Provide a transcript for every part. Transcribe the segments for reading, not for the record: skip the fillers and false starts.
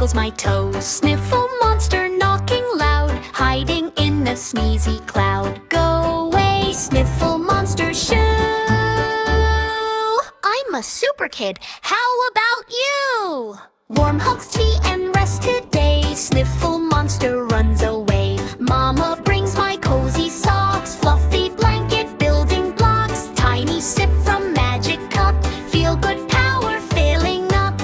tickles my toes. Sniffle monster knocking loud, hiding in the sneezy cloud. Go away, sniffle monster shoo! I'm a super kid, how about you? Warm hugs, tea, and rest today. Sniffle monster runs away. Mama brings my cozy socks, fluffy blanket, building blocks. Tiny sip from magic cup, feel good power filling up.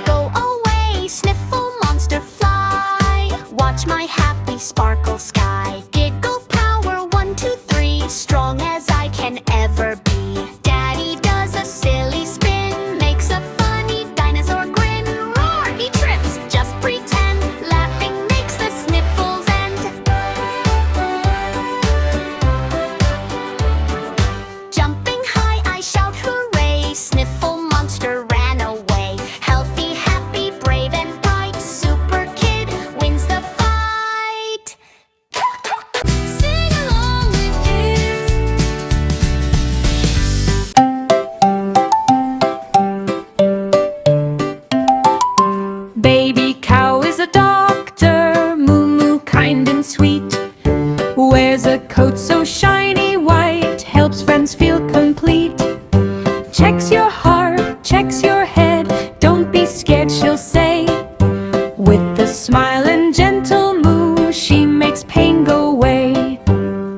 Go away, sniffle monster fly. Watch my happy sparkle sky. Giggle power 1, 2, 3, strong as I can ever be. Daddy does a silly spin, makes a funny dinosaur grin. Roar, he trips, just pretend. Laughing makes the sniffles end. Jumping high, I shout hooray. Sniffle monster ran away. Healthy, happy, brave, and bright. Super kid wins the fight. Sing along with kids. Baby cow is a doctor, moo moo, kind and sweet. Wears a coat so shiny white, helps friends feel complete. Checks your heart, checks your head, don't be scared, she'll say. With a smile and gentle moo, she makes pain go away.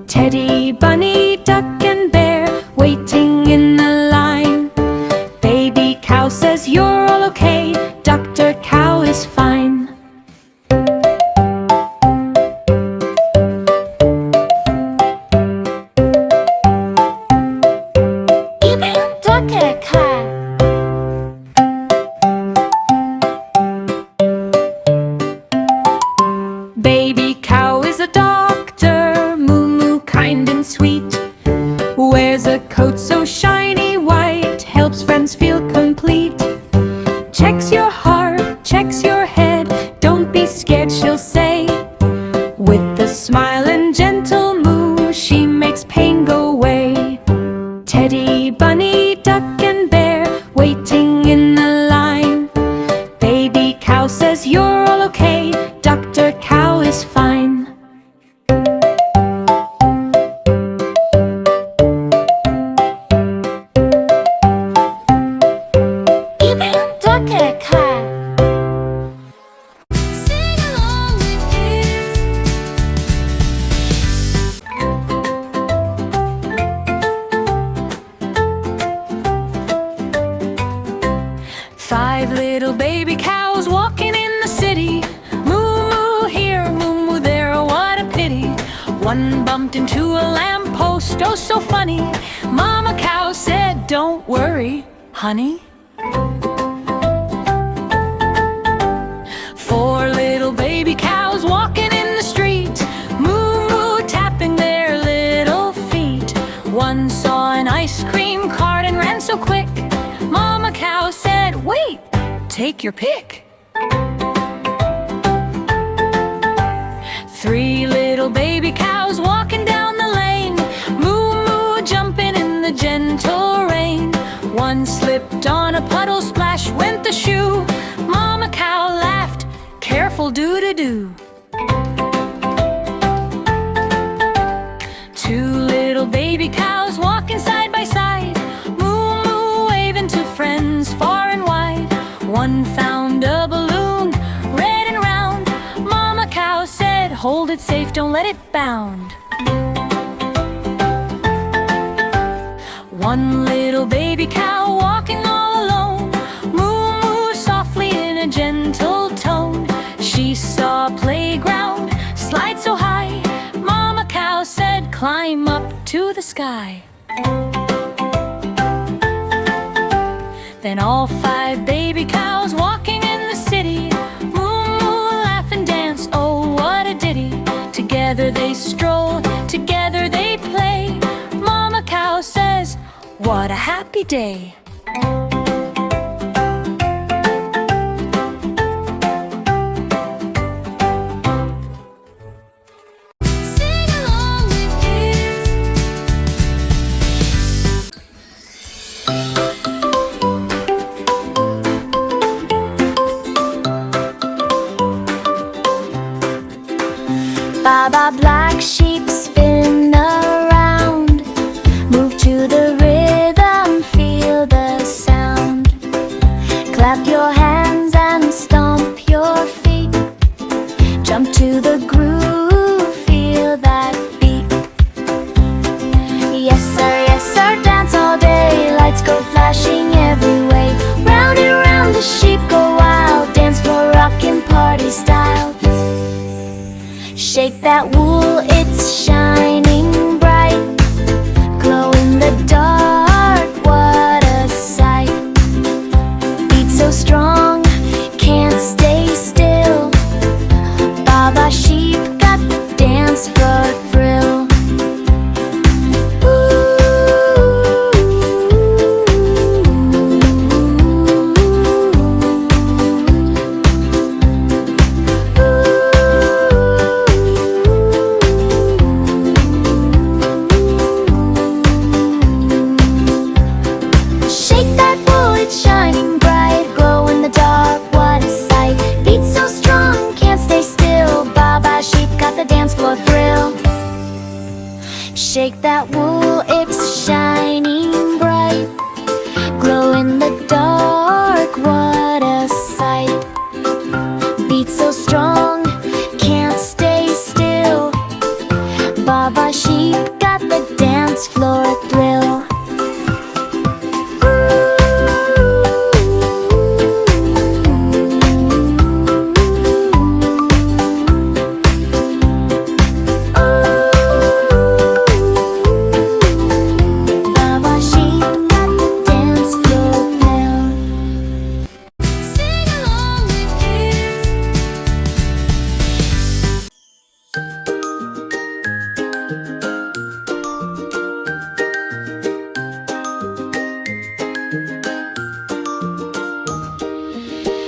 Teddy, bunny, duck and bear, waiting in the line. Baby cow says you're all okay, Dr. Cow is fine. Dr. Cow. Baby cow is a doctor, moo moo, kind and sweet. Wears a coat so shiny white, helps friends feel complete. Checks your heart, checks your head, don't be scared, she'll say. With a smile and gentle moo, she makes pain go away. Teddy, bunny, duck and bear, waiting in the line. Baby cow says you're all okay, Dr. Cow is fine. Dr. Cow. Sing along with kids. Five little baby cows walking in the city. Moo moo here, moo moo there, what a pity. One bumped into a lamppost, oh so funny. Mama cow said, don't worry, honey. Four little baby cows walking in the street. Moo moo tapping their little feet. One saw an ice cream cart and ran so quick. Mama cow said, wait, take your pick. Three little baby cows walking down the lane. Moo moo jumping in the gentle rain. One slipped on a puddle, splash went the shoe. Mama cow laughed, careful doo-doo-doo. Two little baby cows walking side by side. Moo moo waving to friends far and wide. One found a balloon, red and round. Mama cow said, hold it safe, don't let it bound. One little baby cow walking all alone. Moo moo softly in a gentle tone. She saw a playground, slide so high. Mama cow said, climb up to the sky. Then all five baby cows walking in the city. Moo moo laugh and dance, oh what a ditty. Together they stroll, together they play. Mama cow says, what a happy day. Sing along with kids. Baba black sheep, spin around. Move to the rhythm, feel the sound. Clap your hands and stomp your feet. Jump to the groove, feel that beat. Yes sir, dance all day. Lights go flashing every way. Round and round the sheep go wild. Dance floor rockin' party style. Shake that wool, it's shining bright. Glow in the dark, what a sight. Beat so strong, can't stay still. Baba sheep got the dance floor thrill. Shake that wool, it's shining bright. Glow in the dark, what a sight. Beat so strong, can't stay still. Baba sheep got the dance floor thrill.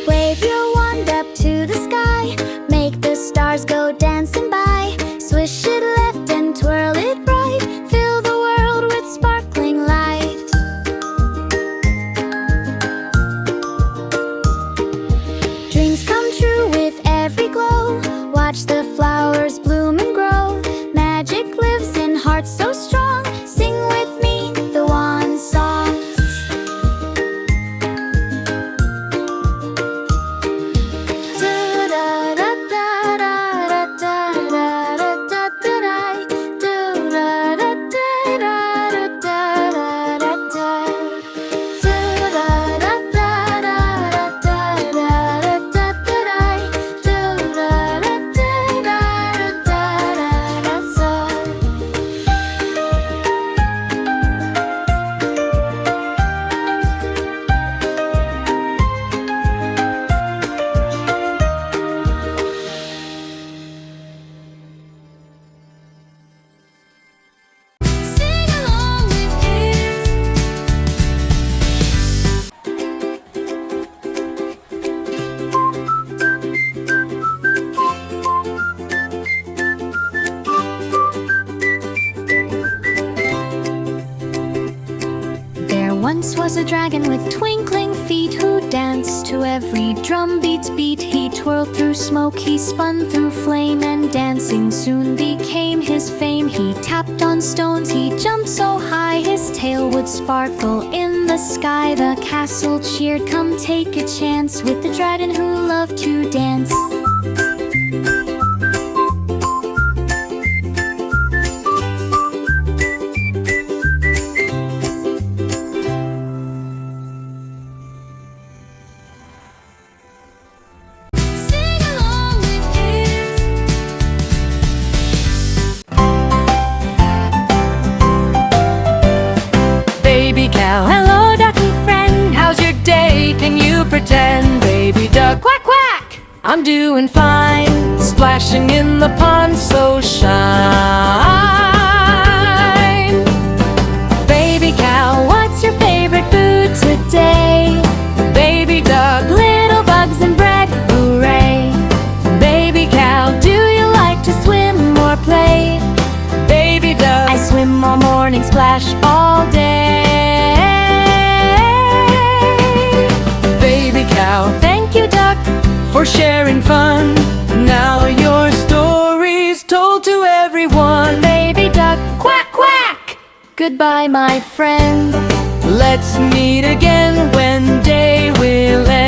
Wave your wand up to the sky. Make the stars go dancing by. Swish it left and twirl it right. Fill the world with sparkling light. Dreams come true with every glow. Watch the flowers bloom and grow. Magic lives in hearts so strong. Sing with me the wand song. Once was a dragon with twinkling feet who danced to every drum beat's beat. He twirled through smoke, he spun through flame, and dancing soon became his fame. He tapped on stones, he jumped so high, his tail would sparkle in the sky. The castle cheered, come take a chance with the dragon who loved to dance. Hello, ducky friend, how's your day? Can you pretend? Baby duck, quack, quack! I'm doing fine, splashing in the pond so shine. Baby cow, what's your favorite food today? Baby duck, little bugs and bread, hooray! Baby cow, do you like to swim or play? Baby duck, I swim all morning, splash all day. Thank you, duck, for sharing fun. Now your story's told. everyone. Baby duck, quack, quack. Goodbye, my friend. Let's meet again when day will end.